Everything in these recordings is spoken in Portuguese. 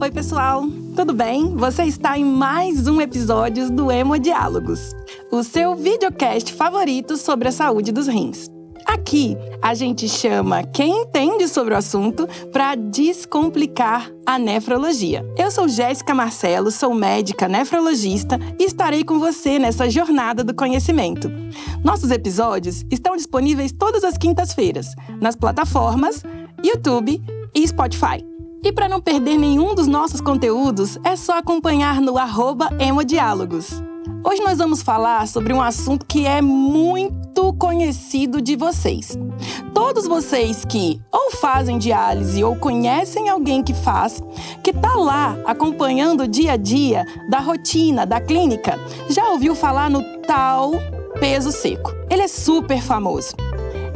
Oi, pessoal! Tudo bem? Você está em mais um episódio do Hemodiálogos, o seu videocast favorito sobre a saúde dos rins. Aqui, a gente chama quem entende sobre o assunto para descomplicar a nefrologia. Eu sou Jéssica Marcelo, sou médica nefrologista e estarei com você nessa jornada do conhecimento. Nossos episódios estão disponíveis todas as quintas-feiras, nas plataformas YouTube e Spotify. E para não perder nenhum dos nossos conteúdos, é só acompanhar no @hemodiálogos. Hoje nós vamos falar sobre um assunto que é muito conhecido de vocês. Todos vocês que ou fazem diálise ou conhecem alguém que faz, que está lá acompanhando o dia a dia da rotina, da clínica, já ouviu falar no tal peso seco. Ele é super famoso.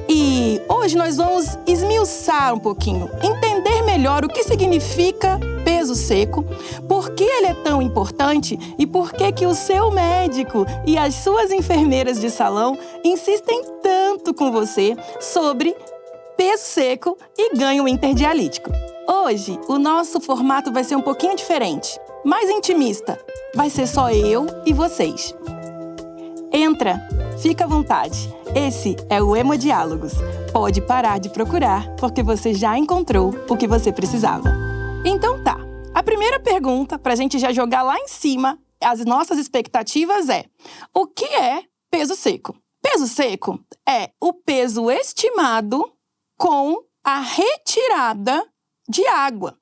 E hoje nós vamos esmiuçar um pouquinho, entender melhor o que significa peso seco, por que ele é tão importante e por que o seu médico e as suas enfermeiras de salão insistem tanto com você sobre peso seco e ganho interdialítico. Hoje, o nosso formato vai ser um pouquinho diferente, mais intimista. Vai ser só eu e vocês. Entra, fica à vontade. Esse é o Hemodiálogos. Pode parar de procurar, porque você já encontrou o que você precisava. Então tá, a primeira pergunta, pra gente já jogar lá em cima as nossas expectativas é: o que é peso seco? Peso seco é o peso estimado com a retirada de água.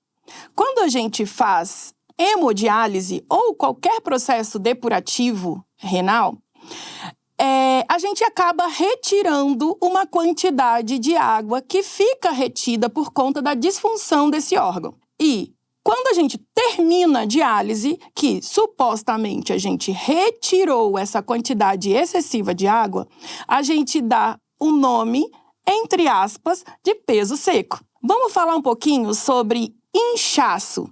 Quando a gente faz hemodiálise ou qualquer processo depurativo renal, a gente acaba retirando uma quantidade de água que fica retida por conta da disfunção desse órgão. E quando a gente termina a diálise, que supostamente a gente retirou essa quantidade excessiva de água, a gente dá um nome, entre aspas, de peso seco. Vamos falar um pouquinho sobre inchaço.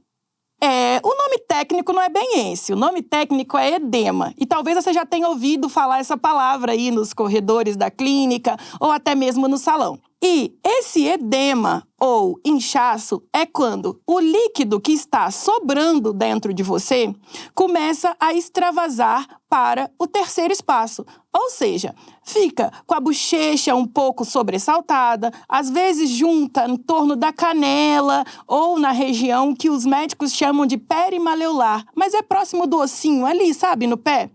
O nome técnico não é bem esse, o nome técnico é edema. E talvez você já tenha ouvido falar essa palavra aí nos corredores da clínica ou até mesmo no salão. E esse edema ou inchaço é quando o líquido que está sobrando dentro de você começa a extravasar para o terceiro espaço. Ou seja, fica com a bochecha um pouco sobressaltada, às vezes junta em torno da canela ou na região que os médicos chamam de perimaleolar, mas é próximo do ossinho ali, sabe, no pé.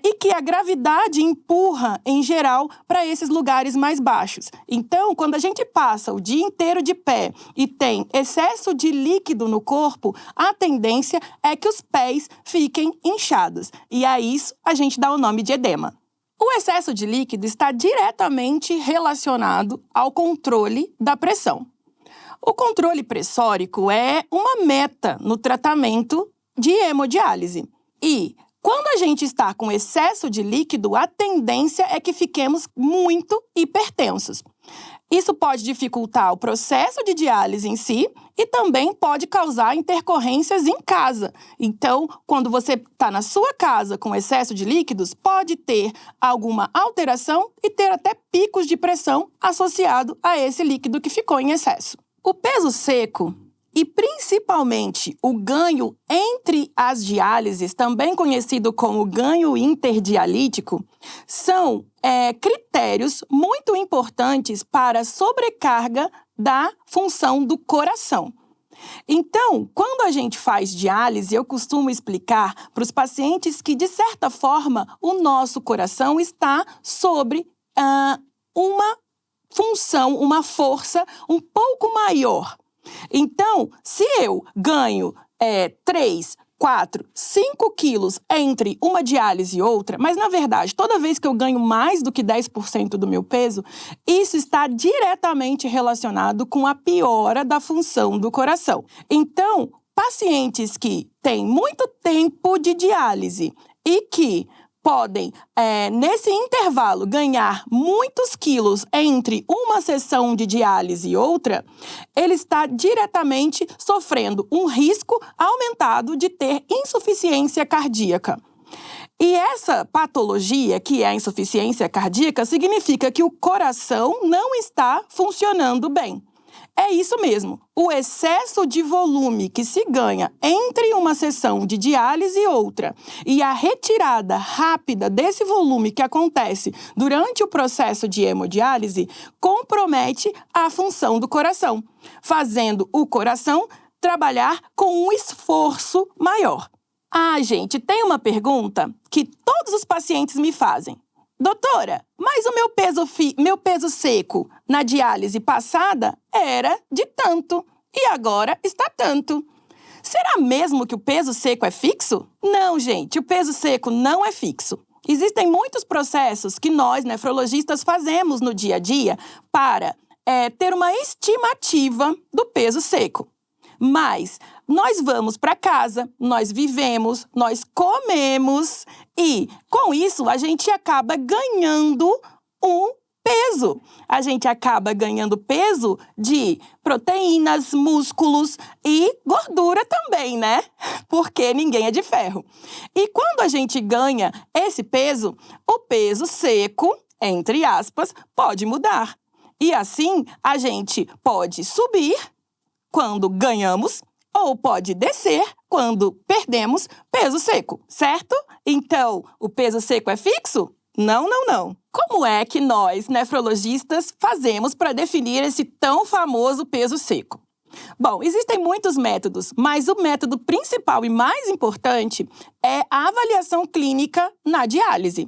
E que a gravidade empurra, em geral, para esses lugares mais baixos. Então, quando a gente passa o dia inteiro de pé e tem excesso de líquido no corpo, a tendência é que os pés fiquem inchados. E a isso a gente dá o nome de edema. O excesso de líquido está diretamente relacionado ao controle da pressão. O controle pressórico é uma meta no tratamento de hemodiálise. E quando a gente está com excesso de líquido, a tendência é que fiquemos muito hipertensos. Isso pode dificultar o processo de diálise em si e também pode causar intercorrências em casa. Então, quando você está na sua casa com excesso de líquidos, pode ter alguma alteração e ter até picos de pressão associado a esse líquido que ficou em excesso. O peso seco e principalmente o ganho entre as diálises, também conhecido como ganho interdialítico, são critérios muito importantes para a sobrecarga da função do coração. Então, quando a gente faz diálise, eu costumo explicar para os pacientes que, de certa forma, o nosso coração está sobre uma função, uma força um pouco maior. Então, se eu ganho 3, 4, 5 quilos entre uma diálise e outra, mas na verdade, toda vez que eu ganho mais do que 10% do meu peso, isso está diretamente relacionado com a piora da função do coração. Então, pacientes que têm muito tempo de diálise e que podem, nesse intervalo, ganhar muitos quilos entre uma sessão de diálise e outra, ele está diretamente sofrendo um risco aumentado de ter insuficiência cardíaca. E essa patologia, que é a insuficiência cardíaca, significa que o coração não está funcionando bem. É isso mesmo. O excesso de volume que se ganha entre uma sessão de diálise e outra e a retirada rápida desse volume que acontece durante o processo de hemodiálise compromete a função do coração, fazendo o coração trabalhar com um esforço maior. Ah, gente, tem uma pergunta que todos os pacientes me fazem. Doutora, mas o meu peso seco na diálise passada era de tanto e agora está tanto. Será mesmo que o peso seco é fixo? Não, gente, o peso seco não é fixo. Existem muitos processos que nós, nefrologistas, fazemos no dia a dia para ter uma estimativa do peso seco. Mas nós vamos para casa, nós vivemos, nós comemos e, com isso, a gente acaba ganhando um peso. A gente acaba ganhando peso de proteínas, músculos e gordura também, né? Porque ninguém é de ferro. E quando a gente ganha esse peso, o peso seco, entre aspas, pode mudar. E assim, a gente pode subir quando ganhamos, ou pode descer quando perdemos peso seco, certo? Então, o peso seco é fixo? Não, não, não. Como é que nós, nefrologistas, fazemos para definir esse tão famoso peso seco? Bom, existem muitos métodos, mas o método principal e mais importante é a avaliação clínica na diálise.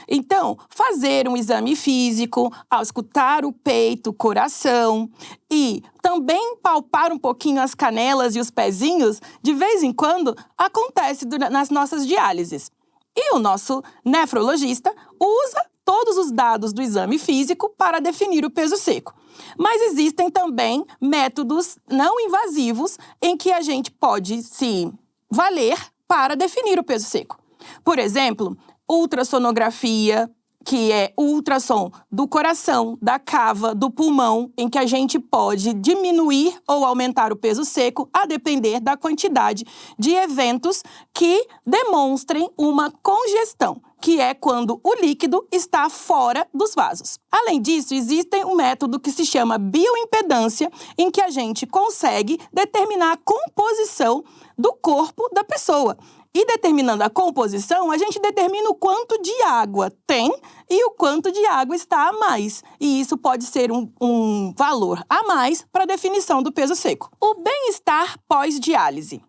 Então, fazer um exame físico, auscultar o peito, o coração e também palpar um pouquinho as canelas e os pezinhos, de vez em quando, acontece nas nossas diálises. E o nosso nefrologista usa todos os dados do exame físico para definir o peso seco. Mas existem também métodos não invasivos em que a gente pode se valer para definir o peso seco. Por exemplo, ultrassonografia, que é o ultrassom do coração, da cava, do pulmão, em que a gente pode diminuir ou aumentar o peso seco a depender da quantidade de eventos que demonstrem uma congestão, que é quando o líquido está fora dos vasos. Além disso, existe um método que se chama bioimpedância, em que a gente consegue determinar a composição do corpo da pessoa. E determinando a composição, a gente determina o quanto de água tem e o quanto de água está a mais. E isso pode ser um valor a mais para a definição do peso seco. O bem-estar pós-diálise.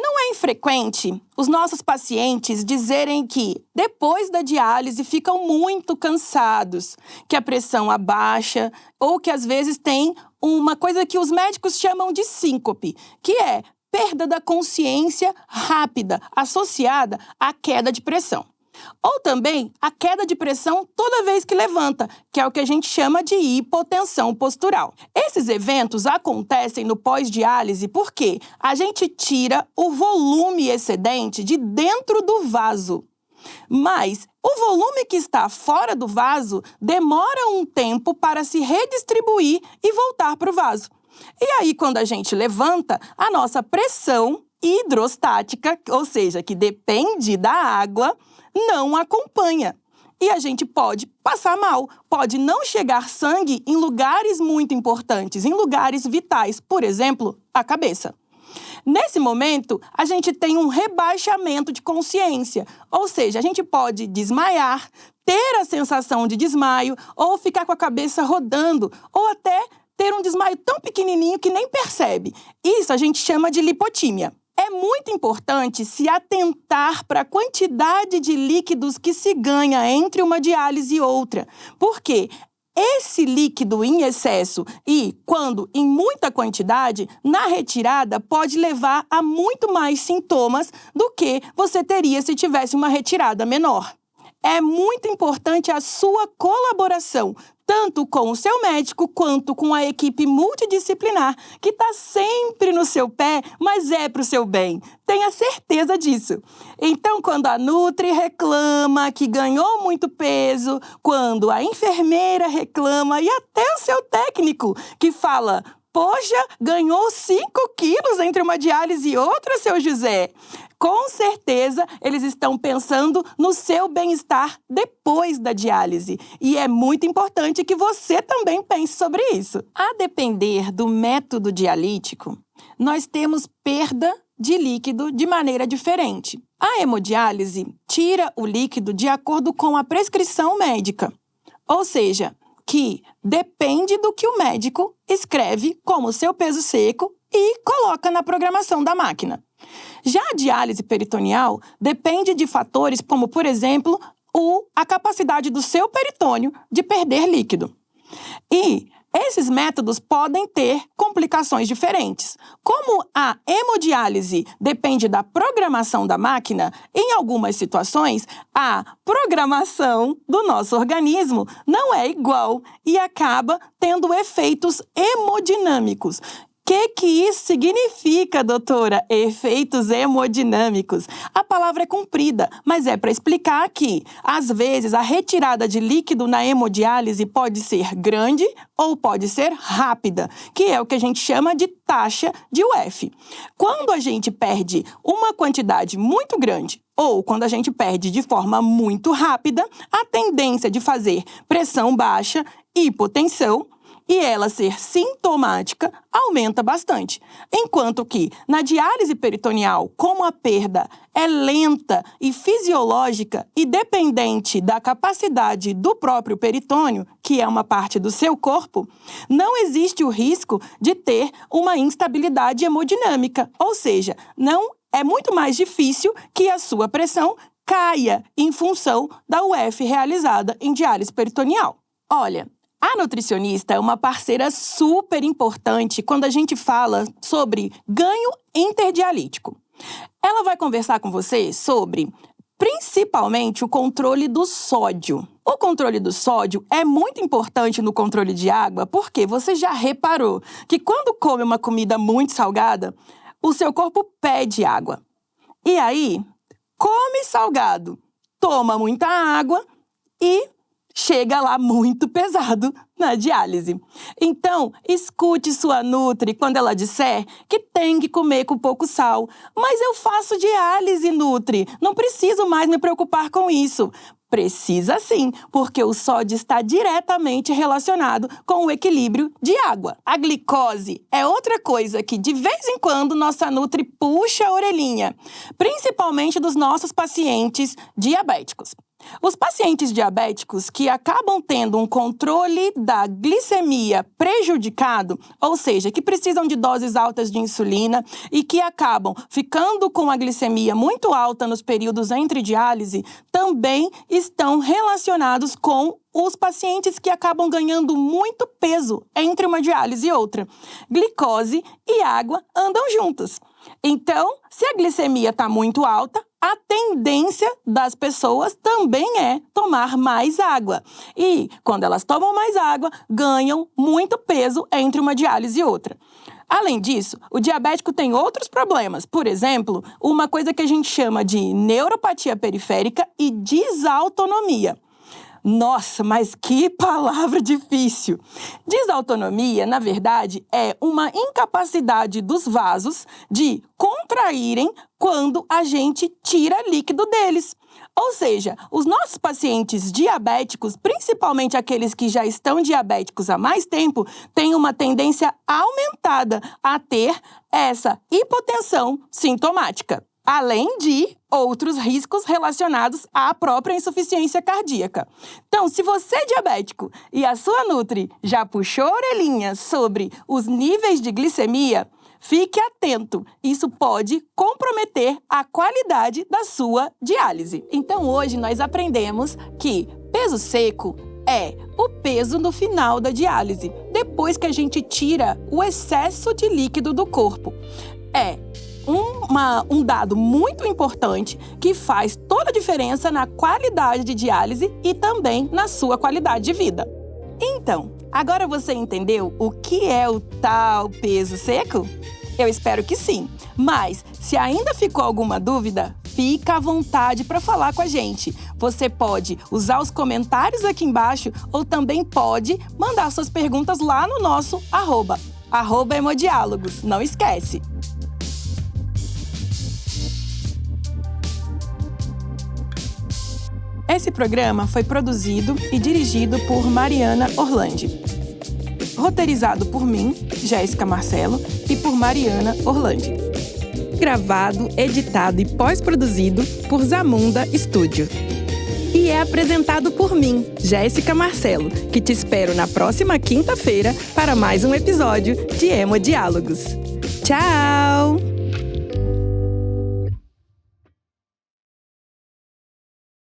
Não é infrequente os nossos pacientes dizerem que, depois da diálise, ficam muito cansados, que a pressão abaixa ou que, às vezes, tem uma coisa que os médicos chamam de síncope, que é perda da consciência rápida, associada à queda de pressão. Ou também a queda de pressão toda vez que levanta, que é o que a gente chama de hipotensão postural. Esses eventos acontecem no pós-diálise porque a gente tira o volume excedente de dentro do vaso. Mas o volume que está fora do vaso demora um tempo para se redistribuir e voltar para o vaso. E aí, quando a gente levanta, a nossa pressão hidrostática, ou seja, que depende da água, não acompanha. E a gente pode passar mal, pode não chegar sangue em lugares muito importantes, em lugares vitais, por exemplo, a cabeça. Nesse momento, a gente tem um rebaixamento de consciência, ou seja, a gente pode desmaiar, ter a sensação de desmaio, ou ficar com a cabeça rodando, ou até ter um desmaio tão pequenininho que nem percebe. Isso a gente chama de lipotímia. É muito importante se atentar para a quantidade de líquidos que se ganha entre uma diálise e outra, porque esse líquido em excesso e, quando em muita quantidade, na retirada pode levar a muito mais sintomas do que você teria se tivesse uma retirada menor. É muito importante a sua colaboração, tanto com o seu médico quanto com a equipe multidisciplinar, que está sempre no seu pé, mas é para o seu bem. Tenha certeza disso. Então, quando a Nutri reclama que ganhou muito peso, quando a enfermeira reclama e até o seu técnico que fala: Poxa, ganhou 5 quilos entre uma diálise e outra, seu José. Com certeza, eles estão pensando no seu bem-estar depois da diálise. E é muito importante que você também pense sobre isso. A depender do método dialítico, nós temos perda de líquido de maneira diferente. A hemodiálise tira o líquido de acordo com a prescrição médica. Ou seja, que depende do que o médico escreve como seu peso seco e coloca na programação da máquina. Já a diálise peritoneal depende de fatores como, por exemplo, a capacidade do seu peritônio de perder líquido. E esses métodos podem ter complicações diferentes. Como a hemodiálise depende da programação da máquina, em algumas situações, a programação do nosso organismo não é igual e acaba tendo efeitos hemodinâmicos. O que isso significa, doutora? Efeitos hemodinâmicos. A palavra é comprida, mas é para explicar que, às vezes, a retirada de líquido na hemodiálise pode ser grande ou pode ser rápida, que é o que a gente chama de taxa de UF. Quando a gente perde uma quantidade muito grande ou quando a gente perde de forma muito rápida, a tendência de fazer pressão baixa, hipotensão, e ela ser sintomática, aumenta bastante. Enquanto que, na diálise peritoneal, como a perda é lenta e fisiológica e dependente da capacidade do próprio peritônio, que é uma parte do seu corpo, não existe o risco de ter uma instabilidade hemodinâmica, ou seja, é muito mais difícil que a sua pressão caia em função da UF realizada em diálise peritoneal. Olha, a nutricionista é uma parceira super importante quando a gente fala sobre ganho interdialítico. Ela vai conversar com você sobre, principalmente, o controle do sódio. O controle do sódio é muito importante no controle de água porque você já reparou que quando come uma comida muito salgada, o seu corpo pede água. E aí, come salgado, toma muita água e chega lá muito pesado na diálise. Então, escute sua nutri quando ela disser que tem que comer com pouco sal. Mas eu faço diálise, nutri. Não preciso mais me preocupar com isso. Precisa sim, porque o sódio está diretamente relacionado com o equilíbrio de água. A glicose é outra coisa que, de vez em quando, nossa nutri puxa a orelhinha, principalmente dos nossos pacientes diabéticos. Os pacientes diabéticos que acabam tendo um controle da glicemia prejudicado, ou seja, que precisam de doses altas de insulina e que acabam ficando com a glicemia muito alta nos períodos entre diálise, também estão relacionados com os pacientes que acabam ganhando muito peso entre uma diálise e outra. Glicose e água andam juntas. Então, se a glicemia está muito alta, a tendência das pessoas também é tomar mais água. E, quando elas tomam mais água, ganham muito peso entre uma diálise e outra. Além disso, o diabético tem outros problemas. Por exemplo, uma coisa que a gente chama de neuropatia periférica e desautonomia. Nossa, mas que palavra difícil! Desautonomia, na verdade, é uma incapacidade dos vasos de contraírem quando a gente tira líquido deles. Ou seja, os nossos pacientes diabéticos, principalmente aqueles que já estão diabéticos há mais tempo, têm uma tendência aumentada a ter essa hipotensão sintomática, além de outros riscos relacionados à própria insuficiência cardíaca. Então, se você é diabético e a sua nutri já puxou a orelhinha sobre os níveis de glicemia, fique atento. Isso pode comprometer a qualidade da sua diálise. Então, hoje nós aprendemos que peso seco é o peso no final da diálise, depois que a gente tira o excesso de líquido do corpo. É um dado muito importante que faz toda a diferença na qualidade de diálise e também na sua qualidade de vida. Então, agora você entendeu o que é o tal peso seco? Eu espero que sim. Mas, se ainda ficou alguma dúvida, fica à vontade para falar com a gente. Você pode usar os comentários aqui embaixo ou também pode mandar suas perguntas lá no nosso @hemodiálogos, não esquece! Esse programa foi produzido e dirigido por Mariana Orlandi. Roteirizado por mim, Jéssica Marcelo, e por Mariana Orlandi. Gravado, editado e pós-produzido por Zamunda Studio. E é apresentado por mim, Jéssica Marcelo, que te espero na próxima quinta-feira para mais um episódio de Hemodiálogos. Tchau!